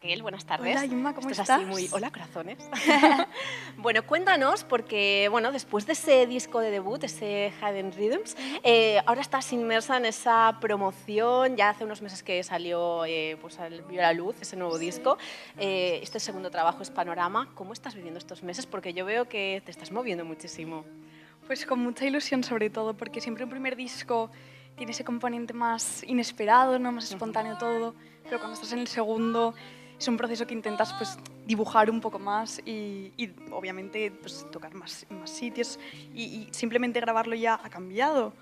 Raquel, buenas tardes. Hola, Inma, ¿cómo Esto es estás? así muy... Hola, corazones. Bueno, cuéntanos, porque bueno, después de ese disco de debut, ese Hidden Rhythms, ahora estás inmersa en esa promoción. Ya hace unos meses que salió, vio la luz ese nuevo disco. Este segundo trabajo es Panorama. ¿Cómo estás viviendo estos meses? Porque yo veo que te estás moviendo muchísimo. Pues con mucha ilusión sobre todo, porque siempre un primer disco tiene ese componente más inesperado, ¿no? Más espontáneo todo, pero cuando estás en el segundo es un proceso que intentas pues, dibujar un poco más y obviamente pues, tocar más sitios y simplemente grabarlo ya ha cambiado,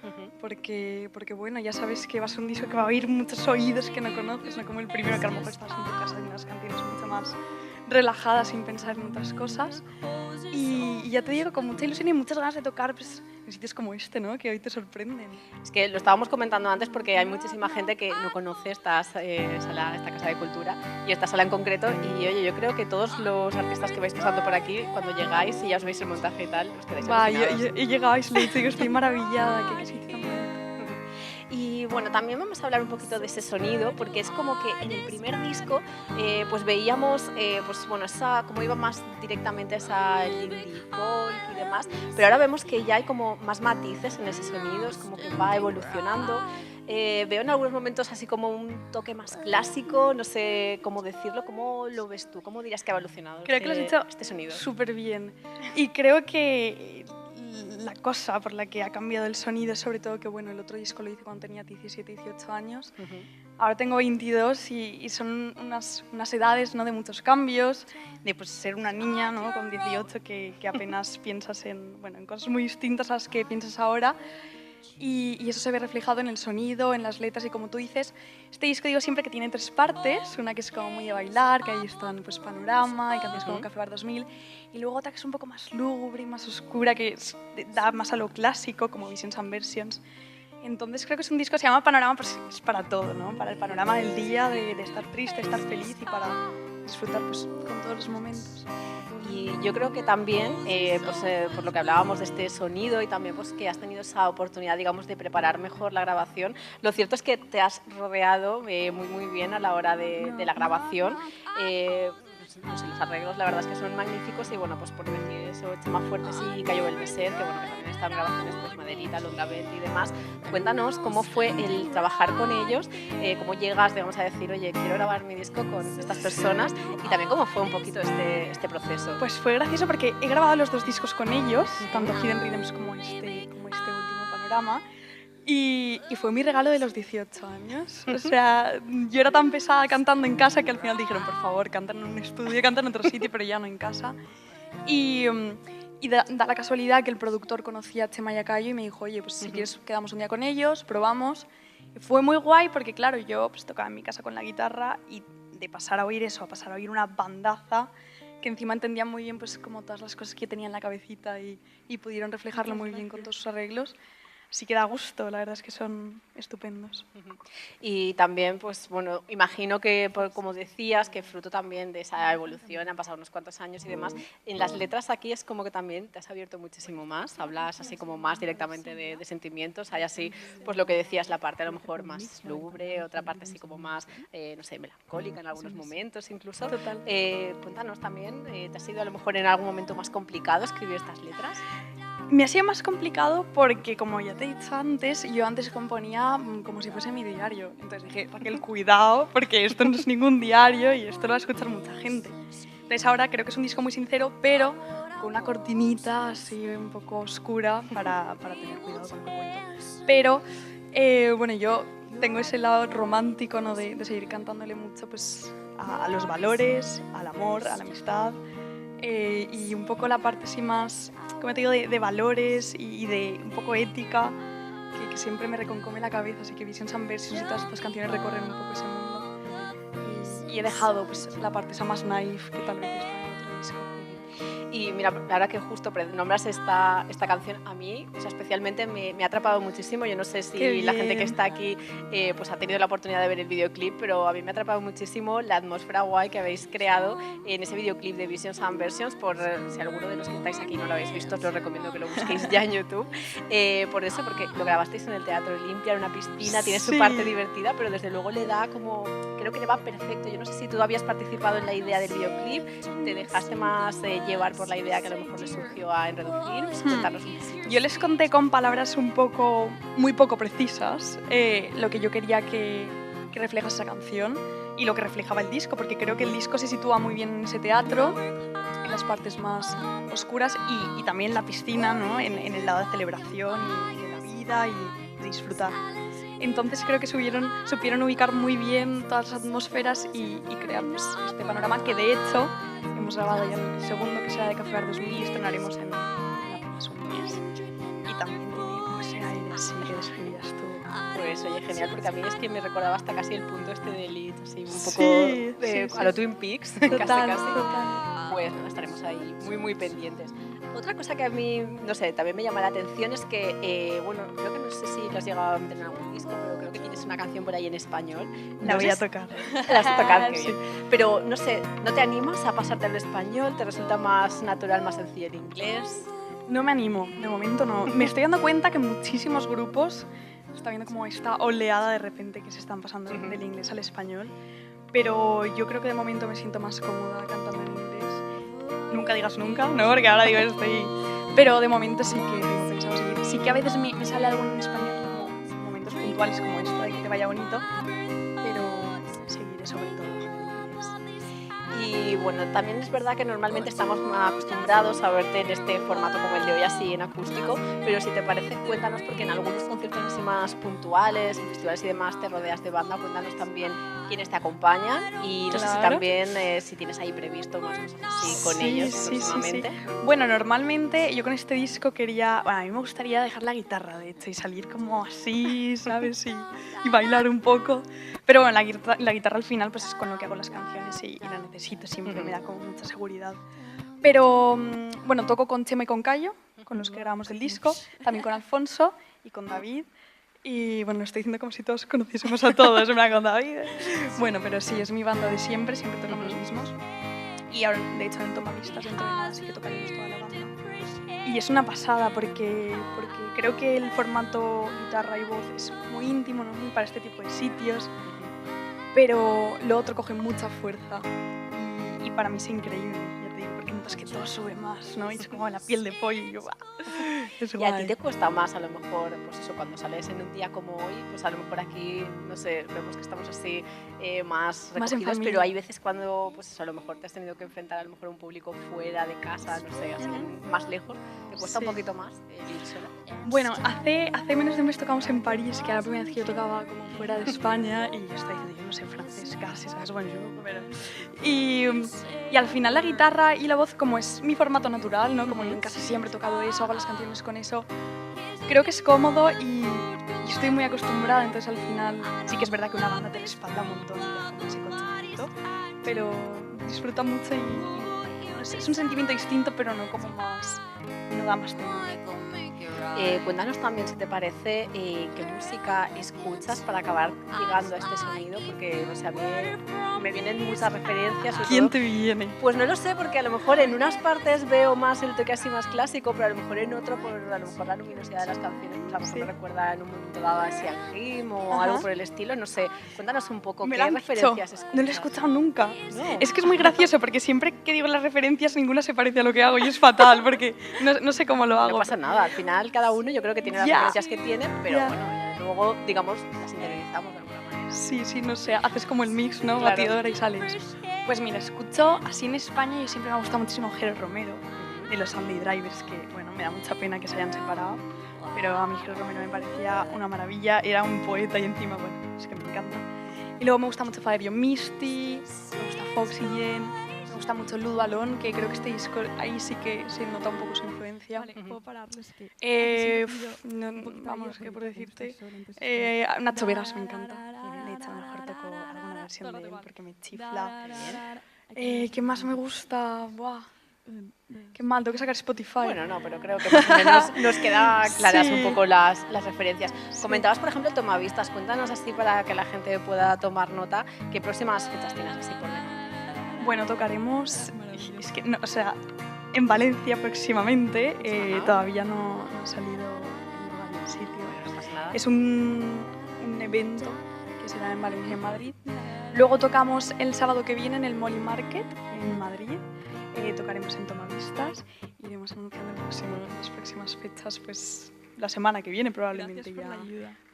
porque bueno, ya sabes que va a ser un disco que va a oír muchos oídos que no conoces, no como el primero que a lo mejor estás en tu casa y unas canciones mucho más relajadas sin pensar en otras cosas. Y ya te digo, con mucha ilusión y muchas ganas de tocar pues, en sitios como este, ¿no? Que hoy te sorprenden. Es que lo estábamos comentando antes porque hay muchísima gente que no conoce esta Casa de Cultura y esta sala en concreto. Y oye, yo creo que todos los artistas que vais pasando por aquí, cuando llegáis y ya os veis el montaje y tal, os quedáis alucinados. Yo he llegado y se lo digo, estoy maravillada, que sitio tan bonito. Y bueno, también vamos a hablar un poquito de ese sonido, porque es como que en el primer disco pues veíamos cómo iba más directamente esa indie folk y demás, pero ahora vemos que ya hay como más matices en ese sonido, es como que va evolucionando. Veo en algunos momentos así como un toque más clásico, no sé cómo decirlo. ¿Cómo lo ves tú? ¿Cómo dirías que ha evolucionado Creo que lo has hecho este sonido? súper bien. Y creo que la cosa por la que ha cambiado el sonido es sobre todo que, bueno, el otro disco lo hice cuando tenía 17, 18 años. Ahora tengo 22 y son unas edades, ¿no? De muchos cambios, de pues, ser una niña, ¿no? Con 18 que apenas piensas en cosas muy distintas a las que piensas ahora. Y eso se ve reflejado en el sonido, en las letras y como tú dices, este disco digo siempre que tiene tres partes, una que es como muy de bailar, que ahí están pues Panorama y canciones como Café Bar 2000, y luego otra que es un poco más lúgubre y más oscura, que da más a lo clásico, como Visions and Versions. Entonces creo que es un disco que se llama Panorama, pues es para todo, ¿no? Para el panorama del día, de estar triste, estar feliz y para disfrutar pues, con todos los momentos. Y yo creo que también, por lo que hablábamos de este sonido y también pues, que has tenido esa oportunidad, digamos, de preparar mejor la grabación, lo cierto es que te has rodeado muy bien a la hora de la grabación. Pues los arreglos la verdad es que son magníficos y bueno, pues por decir eso, Chema Fuertes y Cayo Belmeser, que bueno, que también están grabaciones pues Maderita, Londra Bet y demás. Cuéntanos cómo fue el trabajar con ellos, cómo llegas, digamos, a decir, oye, quiero grabar mi disco con estas personas y también cómo fue un poquito este proceso. Pues fue gracioso porque he grabado los dos discos con ellos, tanto Hidden Rhythms como este último Panorama. Y fue mi regalo de los 18 años. O sea, yo era tan pesada cantando en casa que al final dijeron, por favor, canta en un estudio, canta en otro sitio, pero ya no en casa. Y da la casualidad que el productor conocía a Chema y a Cayo y me dijo, oye, pues si quieres quedamos un día con ellos, probamos. Y fue muy guay porque, claro, yo pues, tocaba en mi casa con la guitarra y de pasar a oír eso, a pasar a oír una bandaza que encima entendían muy bien pues, como todas las cosas que yo tenía en la cabecita y pudieron reflejarlo muy bien con todos sus arreglos. Así que da gusto, la verdad es que son estupendos. Y también, pues bueno, imagino que, como decías, que fruto también de esa evolución, han pasado unos cuantos años y demás, en las letras aquí es como que también te has abierto muchísimo más, hablas así como más directamente de sentimientos, hay así, pues lo que decías, la parte a lo mejor más lúgubre, otra parte así como más, no sé, melancólica en algunos momentos incluso. Total. Cuéntanos también, ¿te ha sido a lo mejor en algún momento más complicado escribir estas letras? Me ha sido más complicado porque, como ya te he dicho antes, yo antes componía como si fuese mi diario. Entonces dije, Raquel, cuidado, porque esto no es ningún diario y esto lo va a escuchar mucha gente. Entonces ahora creo que es un disco muy sincero, pero con una cortinita así un poco oscura para tener cuidado con lo que cuento. Pero, bueno, yo tengo ese lado romántico, ¿no? de seguir cantándole mucho pues, a los valores, al amor, a la amistad. Y un poco la parte así más, como te digo, de valores y de un poco ética, que siempre me reconcome la cabeza, así que Visions and Versions y todas estas canciones recorren un poco ese mundo. Y he dejado pues, la parte esa más naif que tal vez está en otro disco. Y mira, ahora que justo nombras esta canción, a mí, o sea, especialmente me ha atrapado muchísimo. Yo no sé si la gente que está aquí pues ha tenido la oportunidad de ver el videoclip, pero a mí me ha atrapado muchísimo la atmósfera guay que habéis creado en ese videoclip de Visions and Versions. Por si alguno de los que estáis aquí no lo habéis visto, os lo recomiendo que lo busquéis ya en YouTube. Por eso, porque lo grabasteis en el Teatro Olimpia, en una piscina, tiene su parte divertida, pero desde luego le da como creo que le va perfecto. Yo no sé si tú habías participado en la idea del videoclip, te dejaste más llevar por la idea que a lo mejor le surgió a Enredo Films. Cuéntanos un poquito. Yo les conté con palabras muy poco precisas lo que yo quería que refleja esa canción y lo que reflejaba el disco, porque creo que el disco se sitúa muy bien en ese teatro, en las partes más oscuras y también la piscina, ¿no? en el lado de celebración y de la vida y de disfrutar. Entonces creo que supieron ubicar muy bien todas las atmósferas y crear pues, este panorama que de hecho hemos grabado ya el segundo, que será de Café Bar 2000, y estrenaremos en apenas un mes. Y también tiene como ese aire así que describías tú. Pues oye, genial, porque a mí es que me recordaba hasta casi el punto este de Elite, así un poco sí, a lo Twin Peaks, total, casi. Total. Pues nada, estaremos ahí muy pendientes. Otra cosa que a mí, no sé, también me llama la atención es que, bueno, creo que no sé si lo has llegado a meter en algún disco, pero creo que tienes una canción por ahí en español. La voy a tocar. La vas a tocar, qué bien. Pero no sé, ¿no te animas a pasarte al español? ¿Te resulta más natural, más sencillo el inglés? No me animo, de momento no. Me estoy dando cuenta que muchísimos grupos está viendo como esta oleada de repente que se están pasando del inglés al español, pero yo creo que de momento me siento más cómoda cantando en inglés. Nunca digas nunca, ¿no? Porque ahora digo estoy... Pero de momento sí que tengo pensado seguir. Sí que a veces me sale algo en español, como momentos puntuales como esto, de que te vaya bonito, pero seguiré sobre todo en inglés. Y bueno, también es verdad que normalmente estamos más acostumbrados a verte en este formato como el de hoy, así en acústico, pero si te parece, cuéntanos, porque en algunos conciertos así más puntuales, en festivales y demás, te rodeas de banda, cuéntanos también quiénes te acompañan y no sé si también si tienes ahí previsto más cosas así con ellos próximamente. Sí. Bueno, normalmente yo con este disco quería, bueno, a mí me gustaría dejar la guitarra, de hecho, y salir como así, ¿sabes? Y bailar un poco. Pero bueno, la guitarra al final pues es con lo que hago las canciones y la necesito, siempre me da como mucha seguridad. Pero bueno, toco con Chema y con Cayo, con los que grabamos el disco, también con Alfonso y con David. Y bueno, lo estoy diciendo como si todos conociésemos a todos, me con David. Bueno, pero sí, es mi banda de siempre tocamos los mismos. Y ahora, de hecho, en Tomavistas dentro de nada, así que tocaremos toda la banda. Y es una pasada porque creo que el formato guitarra y voz es muy íntimo, ¿no? Muy para este tipo de sitios, pero lo otro coge mucha fuerza y para mí es increíble, ya te digo, porque notas que todo sube más, ¿no? Y es como la piel de pollo y yo, ¡bah! Y a ti te cuesta más, a lo mejor, pues eso, cuando sales en un día como hoy, pues a lo mejor aquí, no sé, vemos que estamos así más recogidos, pero hay veces cuando, pues eso, a lo mejor te has tenido que enfrentar a lo mejor a un público fuera de casa, no sé, así más lejos, ¿te cuesta un poquito más ir sola? Bueno, hace menos de un mes tocamos en París, que era la primera vez que yo tocaba como fuera de España, y yo estaba diciendo, yo no sé francés casi, ¿sabes? Bueno, pero... Y al final la guitarra y la voz, como es mi formato natural, ¿no? Como yo en casa siempre he tocado eso, hago las canciones con eso, creo que es cómodo y estoy muy acostumbrada, entonces al final sí que es verdad que una banda te respalda un montón y te da como ese conocimiento, pero disfruta mucho y no sé, es un sentimiento distinto, pero no como más, no da más tiempo. Cuéntanos también, si te parece, qué música escuchas para acabar llegando a este sonido, porque o sea, a mí me vienen muchas referencias. ¿Quién te viene? Pues no lo sé, porque a lo mejor en unas partes veo más el toque así más clásico, pero a lo mejor en otro, por a lo mejor la luminosidad de las canciones, pues a lo mejor me recuerda en un momento dado así al ritmo o algo por el estilo, no sé. Cuéntanos un poco, ¿qué referencias escuchas? No lo he escuchado nunca. No. Es que es muy gracioso, porque siempre que digo las referencias, ninguna se parece a lo que hago y es fatal, porque no sé cómo lo hago. No pasa nada, al final cada uno yo creo que tiene las referencias que tiene, pero bueno, luego, digamos, las interiorizamos de alguna manera. Sí, no sé, haces como el mix, ¿no? Claro. Batidora y sales. Pues mira, escucho así en España, yo siempre me ha gustado muchísimo Jero Romero, de los Sunday Drivers, que bueno, me da mucha pena que se hayan separado, pero a mí Jero Romero me parecía una maravilla, era un poeta y encima, bueno, es que me encanta. Y luego me gusta mucho Fabio Misty, me gusta Foxy Jen, me gusta mucho Ludo Alon, que creo que este disco ahí sí que se nota un poco su influencia. Vale, ¿puedo pararles? Vamos, ¿qué por decirte? Nacho Vegas me encanta. De hecho, a lo mejor toco alguna versión de él porque me chifla. ¿Qué más me gusta? Buah. Qué mal, tengo que sacar Spotify. Bueno, no, pero creo que más o menos nos queda claras un poco las referencias. Comentabas, por ejemplo, el Tomavistas. Cuéntanos así para que la gente pueda tomar nota. ¿Qué próximas fechas tienes así por delante? Bueno, tocaremos, es que, no, o sea, en Valencia próximamente. Todavía no ha salido el lugar del sitio. No pasa nada. Es un evento que será en Valencia, en Madrid. Luego tocamos el sábado que viene en el Molly Market en Madrid. Tocaremos en Tomavistas. Iremos anunciando las próximas fechas, pues la semana que viene probablemente ya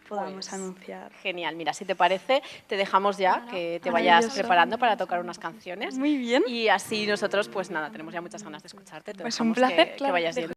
podamos anunciar. Genial, mira, si te parece, te dejamos ya que te vayas Maravilloso. preparando para tocar unas canciones. Muy bien. Y así nosotros, pues nada, tenemos ya muchas ganas de escucharte. Te Pues dejamos un placer, que claro, vayas dejo yendo.